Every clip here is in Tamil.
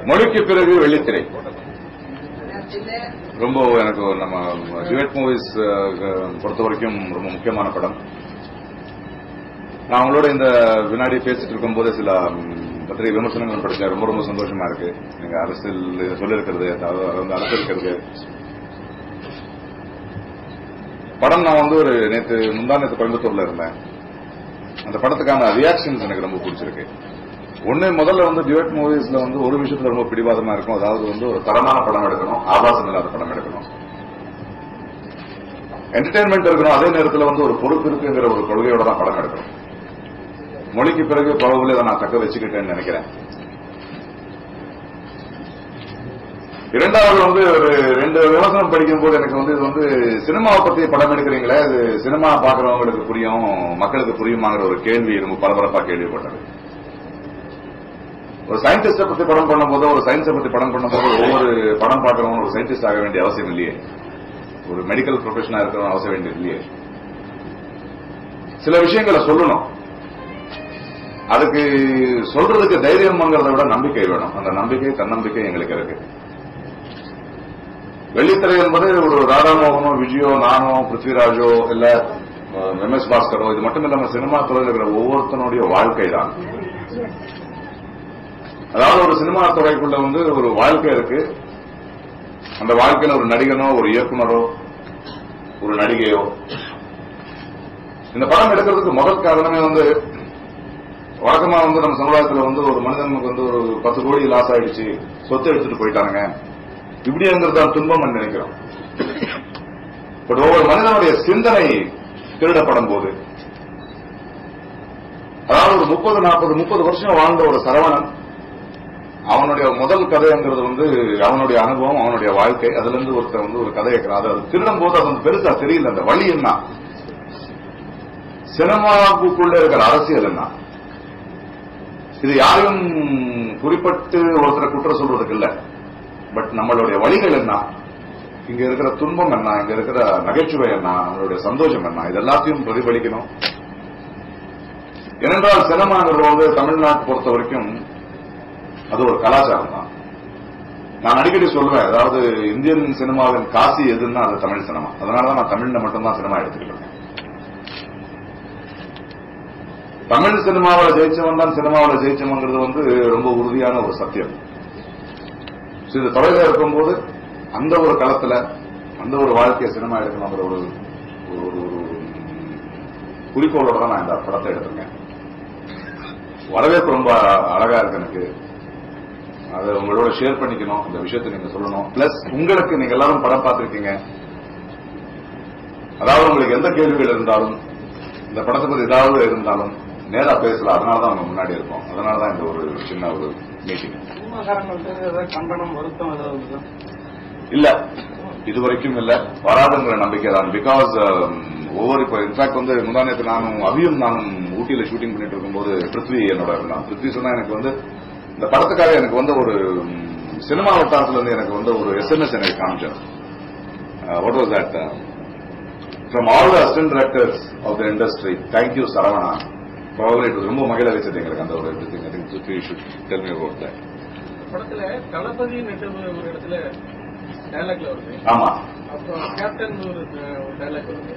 மொழிக்கு பிறகு வெள்ளித்திரை ரொம்ப எனக்கு நம்ம டியூட் மூவிஸ் பொறுத்த வரைக்கும் ரொம்ப முக்கியமான படம். நான் அவங்களோட இந்த வினாடி பேசிட்டு இருக்கும்போது சில பத்திரிகை விமர்சனங்கள் படிச்சேன். ரொம்ப ரொம்ப சந்தோஷமா இருக்கு. நீங்க அரசியல் சொல்லிருக்கிறது, அரசிருக்கிறது படம். நான் வந்து ஒரு முந்தா நேற்று கோயம்புத்தூர்ல இருந்தேன். அந்த படத்துக்கான ரியாக்ஷன்ஸ் எனக்கு ரொம்ப பிடிச்சிருக்கு. ஒண்ணு, முதல்ல வந்து டியூட் மூவிஸ்ல வந்து ஒரு விஷயத்துல ரொம்ப பிடிவாதமா இருக்கும். அதாவது வந்து ஒரு தரமான படம் எடுக்கணும், ஆபாசம் இல்லாத படம் எடுக்கணும், என்டர்டைன்மெண்ட் இருக்கணும், அதே நேரத்தில் வந்து ஒரு பொறுப்பு இருக்குங்கிற ஒரு கொள்கையோட தான் படம் எடுக்கணும். மொழிக்கு பிறகு பரவாயில்ல அதை நான் தக்க வச்சுக்கிட்டேன்னு நினைக்கிறேன். இரண்டாவது வந்து ஒரு 2 விமர்சனம் படிக்கும் போது எனக்கு வந்து இது வந்து சினிமாவை பத்தி படம் எடுக்கிறீங்களே, இது சினிமா பாக்குறவங்களுக்கு புரியும், மக்களுக்கு புரியுமாங்கிற ஒரு கேள்வி ரொம்ப பரபரப்பா கேள்விப்பட்டது. ஒரு சயின்டிஸ்ட பத்தி படம் பண்ணும்போது, ஒரு சயின்ஸை பத்தி படம் பண்ணும்போது ஒவ்வொரு படம் பார்க்கறவங்க ஒரு சயின்டிஸ்ட் ஆக வேண்டிய அவசியம் இல்லையே, ஒரு மெடிக்கல் ப்ரொஃபஷனா இருக்கிற அவசியம் வேண்டியது இல்லையே. சில விஷயங்களை சொல்லணும், அதுக்கு சொல்றதுக்கு தைரியம்ங்கிறத விட நம்பிக்கை வேணும். அந்த நம்பிக்கை, தன்னம்பிக்கை எங்களுக்கு இருக்கு. வெள்ளித்திரை என்பது ஒரு ராதாமோகனோ, விஜயோ, நானோ, பிருத்விராஜோ, இல்ல MS பாஸ்கரோ, இது மட்டும் இல்லாம சினிமா துறையில் இருக்கிற ஒவ்வொருத்தனுடைய வாழ்க்கை தான். அதாவது ஒரு சினிமா துறைக்குள்ள வந்து ஒரு வாழ்க்கை இருக்கு. அந்த வாழ்க்கையில ஒரு நடிகனோ, ஒரு இயக்குனரோ, ஒரு நடிகையோ. இந்த படம் எடுக்கிறதுக்கு முதல் காரணமே வந்து வழக்கமா வந்து நம்ம சமுதாயத்தில் வந்து ஒரு மனிதனுக்கு வந்து ஒரு 10 கோடி லாஸ் ஆயிடுச்சு, சொத்து எடுத்துட்டு போயிட்டாங்க, இப்படிங்கிறத துன்பம் நினைக்கிறோம். பட் ஒவ்வொரு மனிதனுடைய சிந்தனை திருடப்படும் போது, அதாவது ஒரு 30 வருஷம் வாழ்ந்த ஒரு சரவணன், அவனுடைய முதல் கதைங்கிறது வந்து அவனுடைய அனுபவம், அவனுடைய வாழ்க்கை. அதுல இருந்து ஒருத்தர் வந்து ஒரு கதை இருக்கிறான். அது திருடும் போது அது வந்து பெருசா தெரியல. அந்த வழி என்ன, சினிமாவுக்குள்ள இருக்கிற அரசியல் என்ன, இது யாரையும் குறிப்பிட்டு ஒருத்தரை குற்றம் சொல்றதுக்கு இல்ல. பட் நம்மளுடைய வழிகள் என்ன, இங்க இருக்கிற துன்பம் என்ன, இங்க இருக்கிற நகைச்சுவை என்ன, நம்மளுடைய சந்தோஷம் என்ன, இது எல்லாத்தையும் பிரதிபலிக்கணும். ஏனென்றால் சினிமாங்கிறது வந்து தமிழ்நாட்டை பொறுத்த வரைக்கும் அது ஒரு கலாச்சாரம் தான். நான் அடிக்கடி சொல்லுவேன், அதாவது இந்தியன் சினிமாவின் காசி எதுன்னா அது தமிழ் சினிமா. அதனாலதான் நான் தமிழ்ல மட்டும்தான் சினிமா எடுத்துக்கிட்டு இருக்கேன். தமிழ் சினிமாவில் ஜெயிச்சவன் தான் சினிமாவில் ஜெயிச்சவங்கிறது வந்து ரொம்ப உறுதியான ஒரு சத்தியம். இது தொலைவில் இருக்கும்போது அந்த ஒரு களத்துல அந்த ஒரு வாழ்க்கையை சினிமா எடுக்கணுங்கிற ஒரு குறிக்கோளோட தான் நான் இந்த படத்தை எடுத்திருக்கேன். வரவேற்பு ரொம்ப அழகா இருக்கு எனக்கு. அதை உங்களோட ஷேர் பண்ணிக்கணும், இந்த விஷயத்தை நீங்க சொல்லணும். பிளஸ் உங்களுக்கு, நீங்க எல்லாரும் படம் பார்த்திருக்கீங்க, அதாவது உங்களுக்கு எந்த கேள்விகள் இருந்தாலும், இந்த படத்தை பத்தி ஏதாவது இருந்தாலும் நேரா பேசலாம். அதனாலதான் அவங்க முன்னாடி இருக்கோம். அதனாலதான் இந்த ஒரு சின்ன ஒரு மீட்டிங். இல்ல, இதுவரைக்கும் இல்ல, வராதுங்கிற நம்பிக்கை தான். பிகாஸ் ஒவ்வொரு இப்போ இன்ஃபேக்ட் வந்து முந்தானத்து நானும் நானும் ஊட்டியில ஷூட்டிங் பண்ணிட்டு இருக்கும்போது பிருத்வி என்னோட இருந்தான். பிருத்வி சொன்னா எனக்கு வந்து இந்த படத்துக்காக எனக்கு வந்து ஒரு சினிமா வட்டாரத்துல இருந்து எனக்கு வந்து ஒரு SMS எனக்கு காமிச்சார். What was that? From all the assistant directors of the industry, thank you Saravana. Probably it was ரொம்ப மகிழ வச்சது எங்களுக்கு அந்த ஒரு everything. I think Prithvi should tell me about that. படத்துல தளபதி ஒரு இடத்துல டயலாக்ல வருது. ஆமா. அப்புறம் கேப்டன் ஒரு டயலாக் வருது.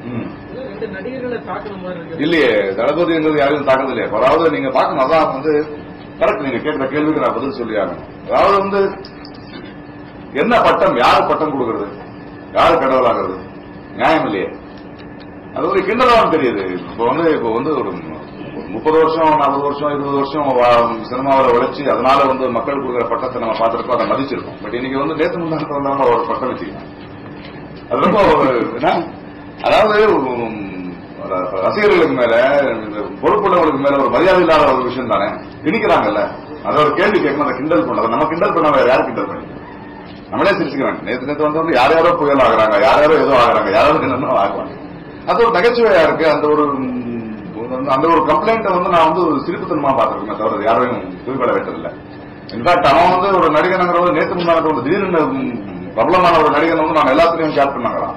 ரெண்டு நடிகர்களை தாக்குற மாதிரி இருக்கு. இல்லையே, தளபதிங்கிறது யாரையும் தாக்குறது இல்லையா? அதாவது நீங்க பார்க்கணும், அதான் வந்து கரெக்ட். நீங்க கேட்கிற கேள்விக்கு நான் பதில் சொல்லி ஆகணும். அதாவது வந்து என்ன பட்டம், யாரு பட்டம் கொடுக்கறது, யாரு கடவுளாகிறது, நியாயம் இல்லையே. அது ஒரு கிண்டலாவும் தெரியுது. இப்போ வந்து ஒரு 30 வருஷம் 40 வருஷம் 20 வருஷம் சினிமாவில் உழைச்சி அதனால வந்து மக்கள் கொடுக்குற பட்டத்தை நம்ம பார்த்திருக்கோம், அதை மதிச்சிருக்கோம். பட் இன்னைக்கு வந்து நேற்று முன்னாடி வந்தாலும் ஒரு பட்டம் வச்சுக்கலாம். அது ரொம்ப அதாவது ரசிகர்களுக்கு மேல, பொறுப்புள்ளவர்களுக்கு மேல ஒரு மரியாதை இல்லாத ஒரு விஷயம் தானே. திணிக்கிறாங்கல்ல, அதை ஒரு கேள்வி கேட்கணும், அதை கிண்டல் பண்ண. நம்ம கிண்டல் பண்ண வேற யாரும் கிண்டல் பண்ணி நம்மளே சிரிச்சுக்கிறாங்க. நேற்று வந்து யாரோ புயல் ஆகுறாங்க, யாரோ ஏதோ ஆகுறாங்க, யாராவது என்னென்ன ஆகுவாங்க. அது ஒரு நகைச்சுவையா இருக்கு. அந்த ஒரு கம்ப்ளைண்ட்டை வந்து நான் வந்து ஒரு சிரிப்புத்தனமா பார்த்திருக்கேன், தவிர யாரையும் குறிப்பிட வேண்டியதில்லை. இன்ஃபேக்ட் அவன் வந்து ஒரு நடிகனுங்கிறது நேற்று முன்னாடி ஒரு திடீர்னு பிரபலமான ஒரு நடிகன் வந்து நான் எல்லாத்துலயும் கேப் பண்ணாங்களாம்.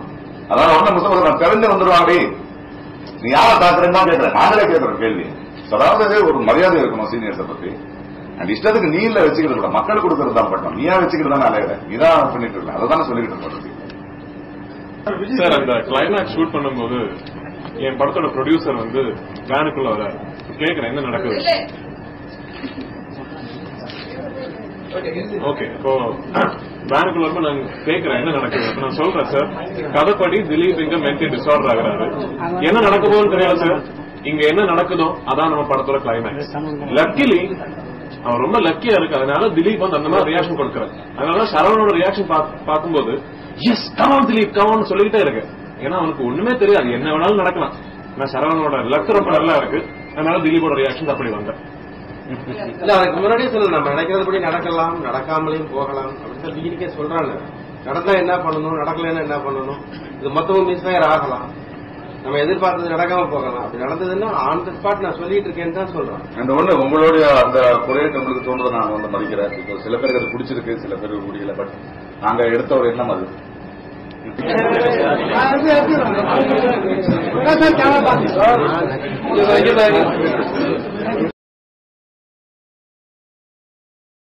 அதனால வந்து முஸ்லிம் நான் தெரிஞ்சு வந்துருவாங்க, நீ யாரை தாக்குறேன்னு தான் கேட்கிறேன், நாங்களே கேட்கிறோம் கேள்வி. அதாவது ஒரு மரியாதை இருக்கணும் சீனியர்ஸை பத்தி. அந்த இஷ்டத்துக்கு நீ இல்ல வச்சுக்கிறது கூட மக்கள் கொடுக்கறது தான் பட்டம். நீயா வச்சுக்கிட்டு தானே அலையிற, நீதான் பண்ணிட்டு இருக்க. அதை தானே சொல்லிக்கிட்டு இருக்கோம் சார். அந்த கிளைமேக்ஸ் ஷூட் பண்ணும்போது என் படத்தோட ப்ரொடியூசர் வந்து வேனுக்குள்ள வர கேட்கிறேன் என்ன நடக்குது. ஓகே, இப்போ வேனுக்குள்ள வரும்போது நான் கேட்கிறேன் என்ன நடக்குது. நான் சொல்றேன் சார், கதைப்படி திலீப் இங்க மென்டல் டிசார்டர் ஆகிறாரு, என்ன நடக்குதோன்னு தெரியாது சார். இங்க என்ன நடக்குதோ அதான் நம்ம படத்தோட கிளைமேக்ஸ். லக்கிலி அவன் ரொம்ப லக்கியா இருக்கு, அதனால திலீப் வந்து அந்த மாதிரி ரியாக்ஷன் கொடுக்கறாரு. அதனால சரவணோட ரியாக்ஷன் பார்க்கும்போது எஸ் கமான் திலீப் கமான் சொல்லிக்கிட்டே இருக்கு. ஏன்னா அவனுக்கு ஒண்ணுமே தெரியாது, என்ன வேணாலும் நடக்கலாம். ஆனா சரவணோட லக் ரொம்ப நல்லா இருக்கு, அதனால திலீப்போட ரியாக்ஷன் அப்படி வந்தேன். இல்ல அதுக்கு முன்னாடியே சொல்லல, நம்ம நினைக்கிறதுபடி நடக்கலாம், நடக்காமலையும் போகலாம் அப்படின்னு சொல்லி டிகிரிக்கே சொல்றாங்க. நடந்தா என்ன பண்ணணும், நடக்கலன்னா என்ன பண்ணணும், இது மொத்தமும் மிஸ்ஃபயர் ஆகலாம், நம்ம எதிர்பார்த்தது நடக்காம போகலாம். அப்படி நடந்ததுன்னா ஆன் த ஸ்பாட் நான் சொல்லிட்டு இருக்கேன்னு தான் சொல்றேன். அந்த ஒண்ணு உங்களுடைய அந்த குறையை நம்மளுக்கு தோன்றதை நான் வந்து மதிக்கிறேன். இப்போ சில பேருக்கு அது பிடிச்சிருக்கு, சில பேருக்கு முடியல. பட் நாங்க எடுத்த ஒரு எண்ணம் அது. சார்